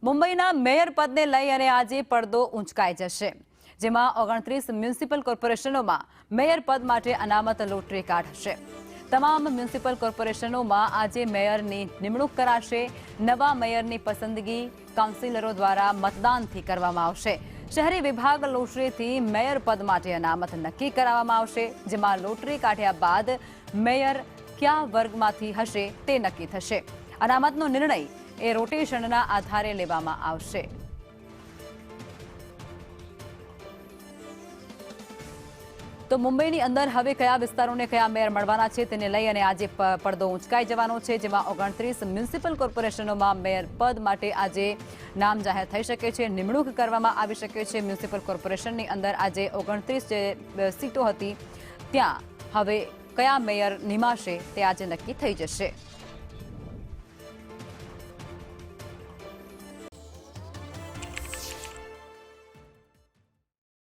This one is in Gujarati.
મુંબઈના મેયર પદને લઈ અને આજે પડદો ઊંચકાઈ જશે, જેમાં 29 મ્યુનિસિપલ કોર્પોરેશનોમાં મેયર પદ માટે અનામત લોટરી કાઢશે। તમામ મ્યુનિસિપલ કોર્પોરેશનોમાં આજે મેયરની નિમણૂક કરાશે। નવા મેયરની પસંદગી કાઉન્સિલરો દ્વારા મતદાનથી કરવામાં આવશે। શહેરી વિભાગ લોટરીથી મેયર પદ માટે અનામત નક્કી કરવામાં આવશે, જેમાં લોટરી કાઢ્યા બાદ મેયર કયા વર્ગમાંથી હશે તે નક્કી થશે। અનામતનો નિર્ણય એ રોટેશનના આધારે લેવામાં આવશે। તો મુંબઈની અંદર હવે કયા વિસ્તારોને કયા મેયર મળવાના છે તેને લઈ અને આજે પડદો ઊંચકાઈ જવાનો છે, જેમાં 29 મ્યુનિસિપલ કોર્પોરેશનોમાં મેયર પદ માટે આજે નામ જાહેર થઈ શકે છે, નિમણૂક કરવામાં આવી શકે છે। મ્યુનિસિપલ કોર્પોરેશનની અંદર આજે 29 જે સીટો હતી ત્યાં હવે કયા મેયર નિમાશે તે આજે નક્કી થઈ જશે।